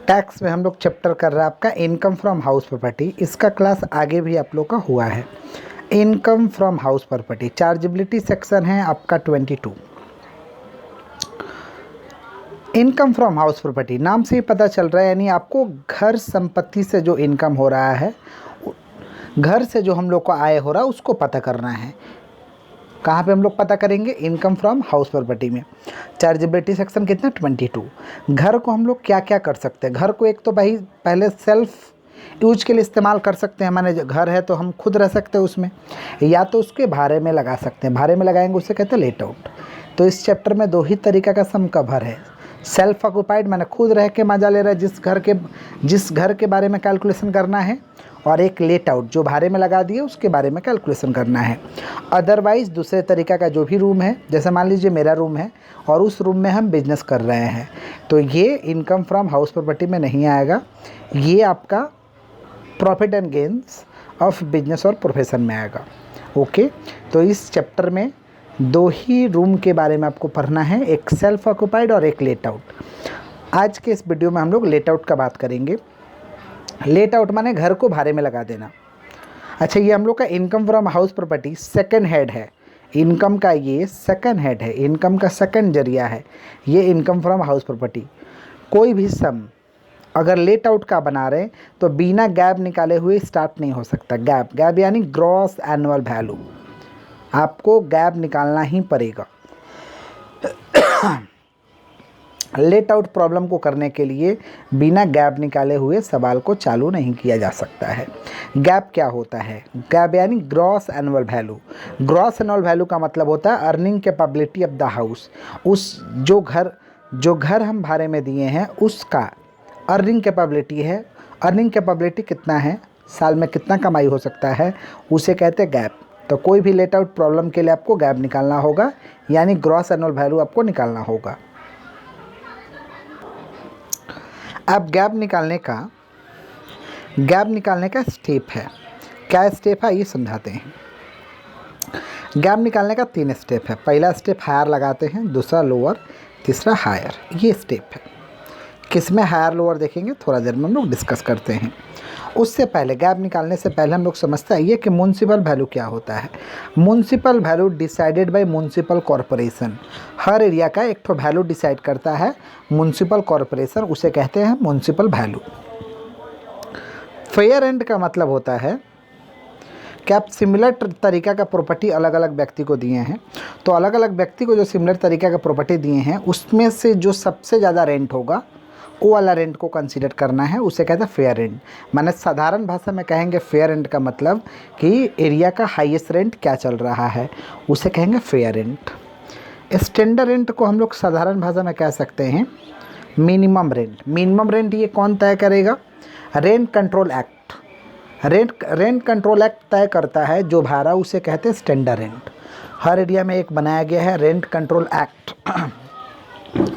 Tax में हम लोग चैप्टर कर रहे हैं आपका इनकम फ्रॉम हाउस प्रॉपर्टी। इसका क्लास आगे भी आप लोग का हुआ है। Income from house property chargeability section है आपका 22। इनकम फ्रॉम हाउस प्रॉपर्टी नाम से ही पता चल रहा है, यानी आपको घर संपत्ति से जो इनकम हो रहा है, घर से जो हम लोग को आय हो रहा है उसको पता करना है। कहाँ पे हम लोग पता करेंगे? इनकम फ्रॉम हाउस प्रॉपर्टी में। चार्जेबिलिटी सेक्शन कितना? 22। घर को हम लोग क्या क्या कर सकते हैं? घर को एक तो भाई पहले सेल्फ यूज के लिए इस्तेमाल कर सकते हैं, माने घर है तो हम खुद रह सकते हैं उसमें, या तो उसके भाड़े में लगा सकते हैं। भाड़े में लगाएंगे उसे कहते हैं लेट आउट। तो इस चैप्टर में दो ही तरीका का सम कवर है। सेल्फ ऑक्यूपाइड माने खुद रह के मजा ले रहा है, जिस घर के बारे में कैलकुलेशन करना है, और एक लेट आउट जो भाड़े में लगा दिए उसके बारे में कैलकुलेशन करना है। अदरवाइज़ दूसरे तरीका का जो भी रूम है, जैसे मान लीजिए मेरा रूम है और उस रूम में हम बिजनेस कर रहे हैं, तो ये इनकम फ्रॉम हाउस प्रॉपर्टी में नहीं आएगा। ये आपका profit and gains of business और प्रोफेशन में आएगा। ओके, तो इस चैप्टर में दो ही रूम के बारे में आपको पढ़ना है, एक सेल्फ ऑक्यूपाइड और एक लेट आउट। आज के इस वीडियो में हम लोग लेट आउट का बात करेंगे। लेट आउट माने घर को भाड़े में लगा देना। अच्छा, ये हम लोग का income from house property second head है। इनकम का ये सेकंड हेड है, इनकम का सेकंड जरिया है ये इनकम फ्रॉम हाउस प्रॉपर्टी। कोई भी सम अगर लेट आउट का बना रहे तो बिना गैप निकाले हुए स्टार्ट नहीं हो सकता। गैप यानी ग्रॉस एनुअल वैल्यू, आपको गैप निकालना ही पड़ेगा। लेट आउट प्रॉब्लम को करने के लिए बिना गैप निकाले हुए सवाल को चालू नहीं किया जा सकता है। गैप क्या होता है? गैप यानी gross annual value. Gross annual value का मतलब होता है earning capability of the house. उस जो घर हम भाड़े में दिए हैं उसका अर्निंग कैपेबिलिटी है। अर्निंग कैपेबिलिटी कितना है, साल में कितना कमाई हो सकता है, उसे कहते हैं गैप। तो कोई भी लेट आउट प्रॉब्लम के लिए आपको गैप निकालना होगा, यानी ग्रॉस एनुअल वैल्यू आपको निकालना होगा। अब गैप निकालने का स्टेप है। क्या स्टेप है ये समझाते हैं। गैप निकालने का 3 स्टेप है। पहला स्टेप हायर लगाते हैं, दूसरा लोअर, तीसरा हायर। ये स्टेप है। किसमें हायर लोअर देखेंगे थोड़ा देर में हम लोग डिस्कस करते हैं। उससे पहले गैप निकालने से पहले हम लोग समझते हैं ये कि म्युनिसिपल वैल्यू क्या होता है। Municipal value decided by municipal corporation. Her area का एक तो वैल्यू डिसाइड करता है म्युनिसिपल कॉरपोरेशन, उसे कहते हैं म्युनिसिपल वैल्यू। फेयर एंड का मतलब होता है कि आप सिमिलर तरीका का प्रॉपर्टी अलग अलग व्यक्ति को दिए हैं, तो अलग अलग व्यक्ति को जो सिमिलर तरीका का प्रॉपर्टी दिए हैं उसमें से जो सबसे ज़्यादा रेंट होगा वो वाला रेंट को कंसीडर करना है, उसे कहते हैं फेयर रेंट। माने साधारण भाषा में कहेंगे फेयर रेंट का मतलब कि एरिया का हाईएस्ट रेंट क्या चल रहा है, उसे कहेंगे फेयर रेंट। स्टैंडर्ड रेंट को हम लोग साधारण भाषा में कह सकते हैं मिनिमम रेंट। मिनिमम रेंट ये कौन तय करेगा? Rent control act. Rent control act तय करता है जो भाड़ा, उसे कहते हैं स्टैंडर्ड रेंट। हर एरिया में एक बनाया गया है रेंट कंट्रोल एक्ट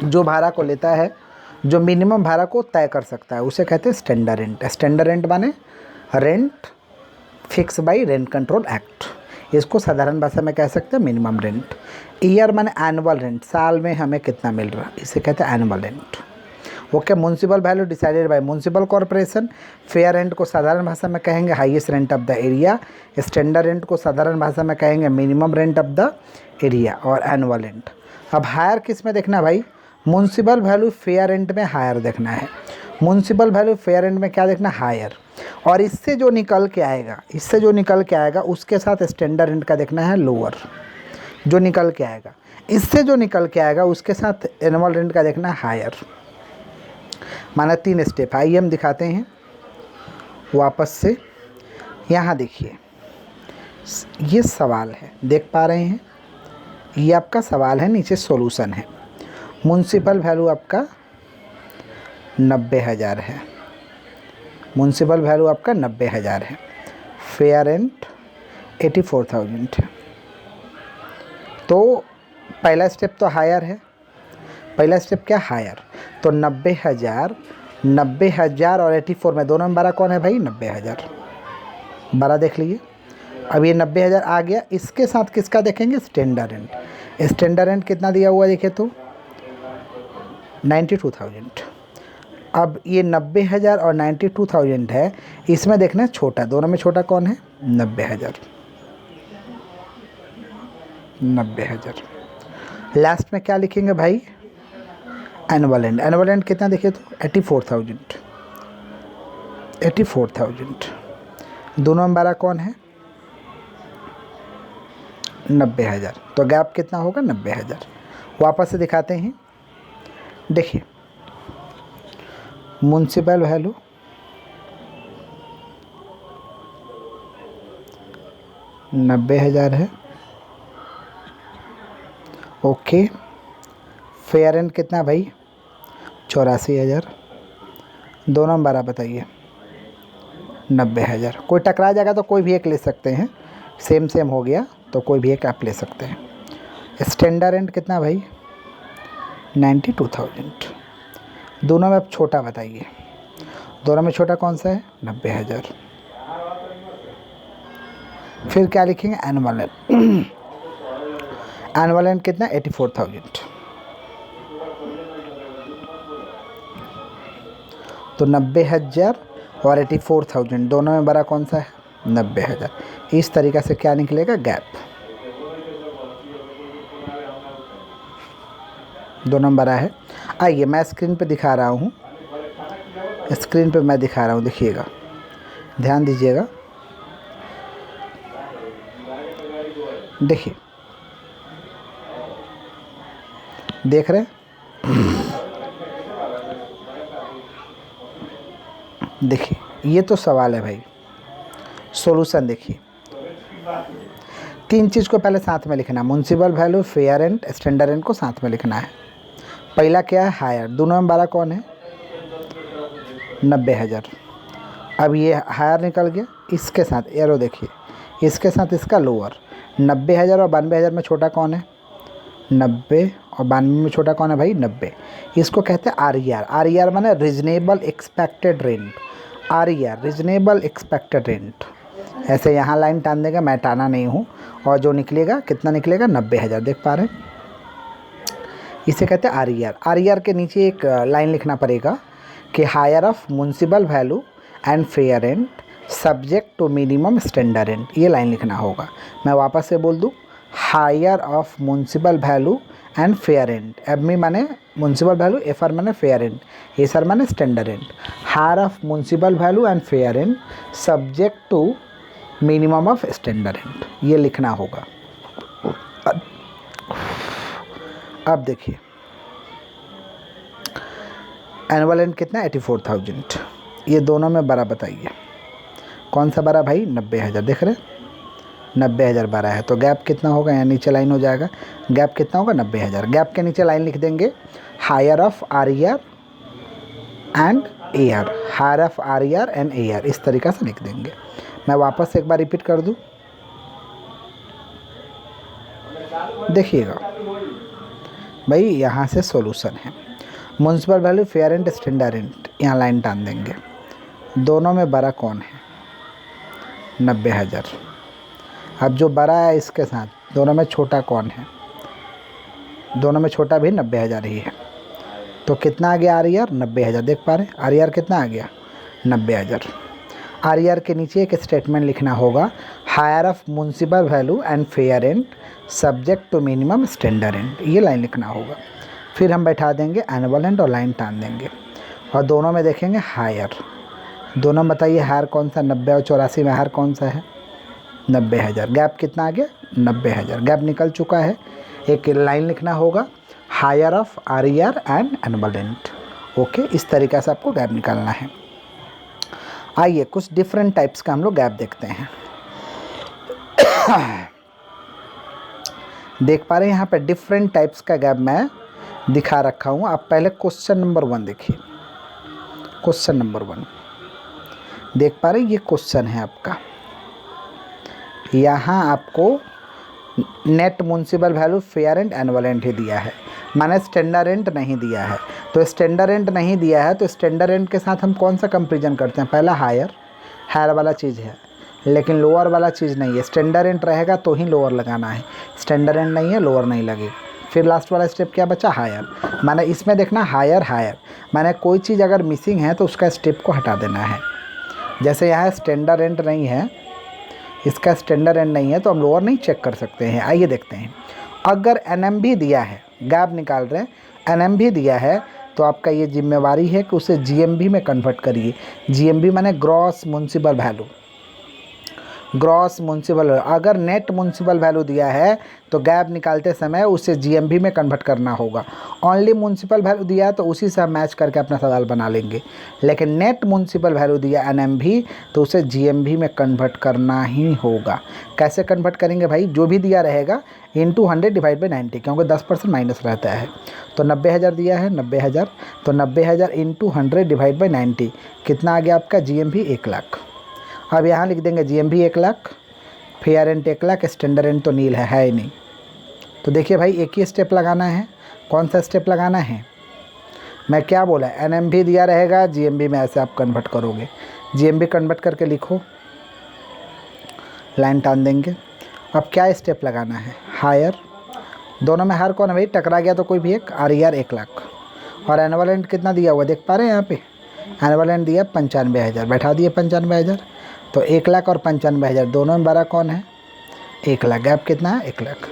जो भाड़ा को लेता है, जो मिनिमम भाड़ा को तय कर सकता है, उसे कहते हैं स्टैंडर्ड रेंट। स्टैंडर्ड रेंट माने rent fix by rent control act. इसको साधारण भाषा में कह सकते हैं मिनिमम रेंट। ईयर माने एनुअल रेंट, साल में हमें कितना मिल रहा है, इसे कहते हैं annual rent. Okay, municipal value decided by municipal corporation. Fair rent को साधारण भाषा में कहेंगे highest rent of the area. Standard rent को साधारण भाषा में कहेंगे minimum rent of the area और एनुअल रेंट। अब हायर किस में देखना भाई? म्युनिसिपल वैल्यू फेयर रेंट में हायर देखना है। म्युनिसिपल वैल्यू फेयर रेंट में क्या देखना? हायर। और इससे जो निकल के आएगा उसके साथ स्टैंडर्ड रेंट का देखना है लोअर। जो निकल के आएगा इससे जो निकल के आएगा उसके साथ एनुअल रेंट का देखना है हायर। माना 3 स्टेप। आइए हम दिखाते हैं वापस से। यहाँ देखिए ये सवाल है, देख पा रहे हैं? ये आपका सवाल है, नीचे सॉल्यूशन है। म्युनिसिपल वैल्यू आपका 90,000 है। म्युनिसिपल वैल्यू आपका 90,000 है। फेयर रेंट 84,000 है। तो पहला स्टेप तो हायर है। पहला स्टेप क्या? हायर। तो 90,000 और 84 में दोनों में बड़ा कौन है भाई? 90,000 बड़ा देख लीजिए। अब ये 90,000 आ गया, इसके साथ किसका देखेंगे? Standard rent. स्टैंडर्ड रेंट कितना दिया हुआ देखिए तो 92,000। अब ये 90,000 और 92,000 है, इसमें देखना है छोटा, दोनों में छोटा कौन है? 90,000। 90,000। लास्ट में क्या लिखेंगे भाई? Annual and. एनुअल एंड कितना देखिए तो 84,000। 84,000। दोनों में बड़ा कौन है? 90,000। तो गैप कितना होगा? 90,000। वापस से दिखाते हैं। देखिए म्युनिसिपल वैल्यू $90,000 है। ओके। फेयर एंड कितना भाई? 84,000। दोनों में बड़ा बताइए? 90,000। कोई टकरा जाएगा तो कोई भी एक ले सकते हैं, सेम सेम हो गया तो कोई भी एक आप ले सकते हैं। स्टैंडर्ड रेंट कितना भाई? 92,000। दोनों में अब छोटा बताइए? दोनों में छोटा कौन सा है? 90,000। फिर क्या लिखेंगे? Annual and. एनुअल एंड कितना? 84,000। तो 90,000 और 84,000 दोनों में बड़ा कौन सा है? 90,000। इस तरीक़ा से क्या निकलेगा? गैप। दोनों में बड़ा है। आइए मैं स्क्रीन पे दिखा रहा हूँ, स्क्रीन पे मैं दिखा रहा हूँ, देखिएगा, ध्यान दीजिएगा। देखिए, देख रहे हैं? देखिए ये तो सवाल है भाई, सॉल्यूशन देखिए। तीन चीज़ को पहले साथ में लिखना, municipal value, fair rent, standard rent को साथ में लिखना है। पहला क्या है? हायर। दोनों में बड़ा कौन है? 90,000। अब ये हायर निकल गया, इसके साथ एरो देखिए, इसके साथ इसका लोअर। 90,000 और 92,000 में छोटा कौन है? 90 और 92 में छोटा कौन है भाई? 90। इसको कहते हैं RER। RER माने reasonable expected rent. RER reasonable expected rent. ऐसे यहाँ लाइन टान देगा, मैं टाना नहीं हूँ, और जो निकलेगा कितना निकलेगा? 90,000। देख पा रहे हैं? इसे कहते हैं RER। RER के नीचे एक लाइन लिखना पड़ेगा कि higher of municipal value and fair rent subject to minimum standard rent. ये लाइन लिखना होगा। मैं वापस से बोल दूँ, higher of municipal value and fair rent. M माने म्युनिसिपल वैल्यू, FR माने फेयर रेंट, SR माने standard rent. Higher of municipal value and fair rent subject to minimum of standard rent, ये लिखना होगा। अब देखिए एनुअल रेंट कितना? 84,000। ये दोनों में बड़ा बताइए, कौन सा बड़ा भाई? 90,000। देख रहे हैं? 90,000 बड़ा है, तो गैप कितना होगा? यहाँ नीचे लाइन हो जाएगा, गैप कितना होगा? 90,000। गैप के नीचे लाइन लिख देंगे, higher of RER and AR। Higher of RER and AR, इस तरीक़ा से लिख देंगे। मैं वापस एक बार रिपीट कर दूं, देखिएगा भाई, यहाँ से सॉल्यूशन है। Municipal value, fair rent, standard rent, यहाँ लाइन टान देंगे। दोनों में बड़ा कौन है? 90,000। अब जो बड़ा है इसके साथ दोनों में छोटा कौन है? दोनों में छोटा भी 90,000 ही है। तो कितना आ गया? RER 90,000। देख पा रहे हैं? RER कितना आ गया? 90,000। RER के नीचे एक स्टेटमेंट लिखना होगा, higher of municipal value and fair rent subject to minimum standard rent, ये लाइन लिखना होगा। फिर हम बैठा देंगे एनुअल रेंट और लाइन टान देंगे, और दोनों में देखेंगे हायर। दोनों में बताइए हायर कौन सा? 90 और 84 में हायर कौन सा है? 90,000। गैप कितना आ गया? 90,000। गैप निकल चुका है। एक लाइन लिखना होगा, higher of RER and annual rent. Okay, इस तरीक़े से आपको गैप निकालना है। आइए कुछ डिफरेंट टाइप्स का हम लोग गैप देखते हैं। देख पा रहे हैं यहाँ पे डिफरेंट टाइप्स का गैप मैं दिखा रखा हूँ। आप पहले क्वेश्चन नंबर 1 देखिए। क्वेश्चन नंबर 1 देख पा रहे हैं? ये क्वेश्चन है आपका। यहाँ आपको net municipal value, fair rent, annual rent ही दिया है, माने स्टैंडर्ड रेंट नहीं दिया है। तो स्टैंडर्ड रेंट नहीं दिया है, तो स्टैंडर्ड रेंट के साथ हम कौन सा कंपेरिजन करते हैं? पहला हायर, हायर वाला चीज़ है, लेकिन लोअर वाला चीज़ नहीं है। स्टैंडर्ड रेंट रहेगा तो ही लोअर लगाना है, स्टैंडर्ड रेंट नहीं है लोअर नहीं लगेगा। फिर लास्ट वाला स्टेप क्या बचा, हायर। माने इसमें देखना हायर हायर, माने कोई चीज़ अगर मिसिंग है तो उसका स्टेप को हटा देना है। जैसे यहाँ स्टैंडर्ड एंड नहीं है, इसका स्टैंडर्ड एंड नहीं है तो हम लोअर नहीं चेक कर सकते हैं। आइए देखते हैं, अगर एनएम भी दिया है, गैप निकाल रहे हैं, एनएम भी दिया है तो आपका ये जिम्मेवारी है कि उसे जीएमबी में कन्वर्ट करिए। जीएमबी माने gross municipal value, gross municipal. अगर नेट म्युनिसिपल वैल्यू दिया है तो गैप निकालते समय उसे जीएमबी में कन्वर्ट करना होगा। ओनली म्युनिसिपल वैल्यू दिया है तो उसी से हम मैच करके अपना सवाल बना लेंगे, लेकिन नेट म्युनिसिपल वैल्यू दिया एनएमवी तो उसे जीएमवी में कन्वर्ट करना ही होगा। कैसे कन्वर्ट करेंगे भाई, जो भी दिया रहेगा इंटू 100 डिवाइड बाई 90, क्योंकि 10% माइनस रहता है। तो 90,000 दिया है, 90,000, तो 90,000 इंटू 100 डिवाइड बाई 90 कितना आ गया आपका, जीएमवी 1 लाख। अब यहाँ लिख देंगे GMV 1 lakh, fair rent 1 lakh, standard rent तो नील है ही नहीं। तो देखिए भाई एक ही स्टेप लगाना है। कौन सा स्टेप लगाना है, मैं क्या बोला, एनएमवी दिया रहेगा, जीएमवी में ऐसे आप कन्वर्ट करोगे। जीएमवी कन्वर्ट करके लिखो, लाइन टान देंगे। अब क्या स्टेप लगाना है, हायर। दोनों में हायर कौन है भाई, टकरा गया तो कोई भी एक, आर 1 लाख। और एनुअल रेंट कितना दिया हुआ देख पा रहे हैं यहाँ पे, एनुअल रेंट दिया 95,000, बैठा दिए 95,000। तो 1 लाख और 95,000 दोनों में बड़ा कौन है, 1 लाख। गैप कितना है, 1 लाख।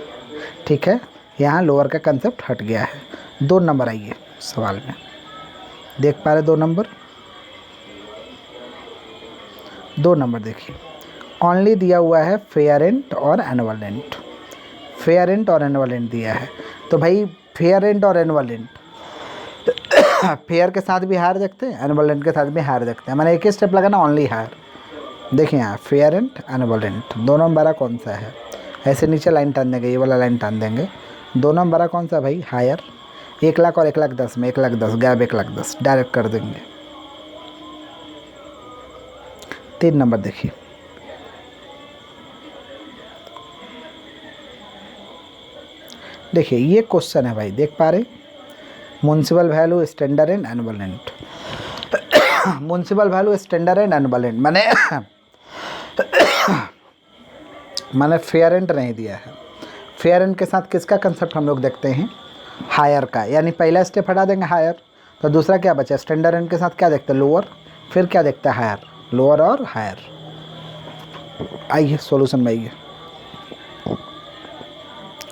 ठीक है, यहाँ लोअर का कंसेप्ट हट गया है। 2 नंबर आइए सवाल में, देख पा रहे 2 नंबर। 2 नंबर देखिए, ओनली दिया हुआ है फेयर रेंट और एनुअल रेंट। फेयर रेंट और एनुअल रेंट दिया है, तो भाई फेयर रेंट और एनुअल रेंट फेयर के साथ भी हायर देखते हैं, एनुअल रेंट के साथ भी हायर देखते हैं। मैंने एक ही स्टेप लगाना, ओनली हायर। देखिए यहाँ फेयर रेंट, एनुअल रेंट, दोनों में बड़ा कौन सा है, ऐसे नीचे लाइन टान देंगे, ये वाला लाइन टान देंगे। दोनों में बड़ा कौन सा भाई, हायर। 1 लाख और 1,10,000 में 1,10,000, गैप 1,10,000 डायरेक्ट कर देंगे। 3 नंबर देखिए, देखिए ये क्वेश्चन है भाई, देख पा रहे, municipal value, standard and annual rent. Municipal value, standard and annual rent माने फेयर रेंट नहीं दिया है। फेयर रेंट के साथ किसका कंसेप्ट हम लोग देखते हैं, हायर का, यानी पहला स्टेप हटा देंगे हायर, तो दूसरा क्या बचा, स्टैंडर्ड रेंट के साथ क्या देखते हैं, लोअर, फिर क्या देखते हैं, हायर। लोअर और हायर। आइए सॉल्यूशन में आइए,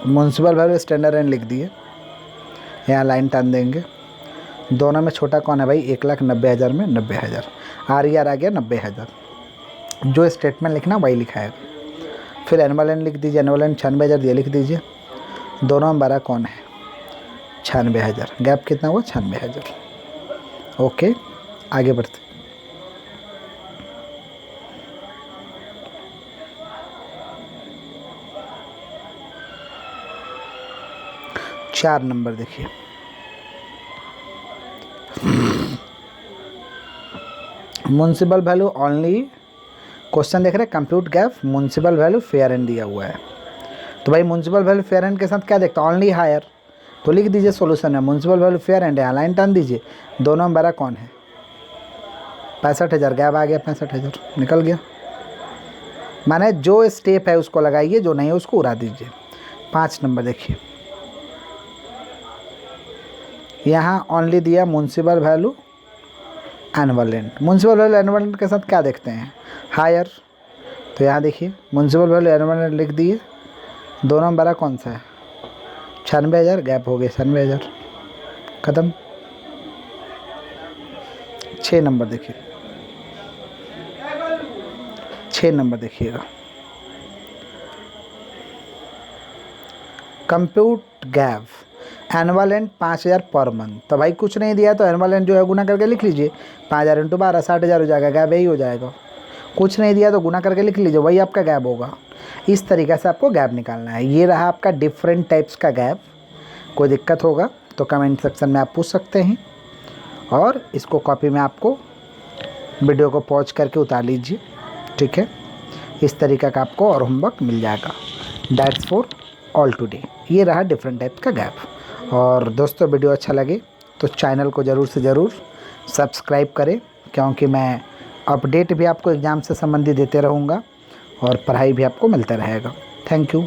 म्युनिसिपल वैल्यू, स्टैंडर्ड रेंट लिख दिए, यहाँ लाइन टान देंगे। दोनों में छोटा कौन है भाई, 1,90,000 में 90,000, आर आ गया 90,000। जो स्टेटमेंट लिखना वही लिखा है। फिर एनुअल रेंट लिख दीजिए, एनुअल रेंट 96,000 दिए, लिख दीजिए। दोनों में बड़ा कौन है, 96,000, गैप कितना हुआ, 96,000। ओके, आगे बढ़ते। चार नंबर देखिए, म्युनिसिपल वैल्यू ओनली, क्वेश्चन देख रहे हैं, compute gap municipal value fair rent दिया हुआ है। तो भाई म्युनिसिपल वैल्यू फेयर रेंट के साथ क्या देखता है, ओनली हायर। तो लिख दीजिए सॉल्यूशन में, म्युनिसिपल वैल्यू फेयर रेंट, यहाँ लाइन टान दीजिए। दोनों में बड़ा कौन है, 65,000, गैप आ गया 65,000, निकल गया। माने जो स्टेप है उसको लगाइए, जो नहीं है उसको उड़ा दीजिए। 5 नंबर देखिए, यहाँ ओनली दिया municipal value, annual rent. Municipal value annual rent के साथ क्या देखते हैं, हायर। तो यहाँ देखिए म्युनिसिपल वैल्यू एनुअल रेंट लिख दिए। दोनों में बड़ा कौन सा है, 96,000, गैप हो गया 96,000, ख़त्म। 6 नंबर देखिए, 6 नंबर देखिएगा, compute gap annual rent 5,000 per month. तो भाई कुछ नहीं दिया तो एनुअल रेंट जो है गुना करके लिख लीजिए, 5,000 इंटू 12 60,000 हो जाएगा, गैप यही हो जाएगा। कुछ नहीं दिया तो गुना करके लिख लीजिए, वही आपका गैप होगा। इस तरीक़े से आपको गैप निकालना है। ये रहा आपका डिफरेंट टाइप्स का गैप। कोई दिक्कत होगा तो कमेंट सेक्शन में आप पूछ सकते हैं, और इसको कॉपी में आपको वीडियो को पॉज करके उतार लीजिए, ठीक है। इस तरीक़े का आपको और होमवर्क मिल जाएगा। That's for all today. ये रहा डिफरेंट टाइप्स का गैप। और दोस्तों वीडियो अच्छा लगे तो चैनल को ज़रूर से ज़रूर सब्सक्राइब करें, क्योंकि मैं अपडेट भी आपको एग्ज़ाम से संबंधित देते रहूँगा और पढ़ाई भी आपको मिलता रहेगा। Thank you.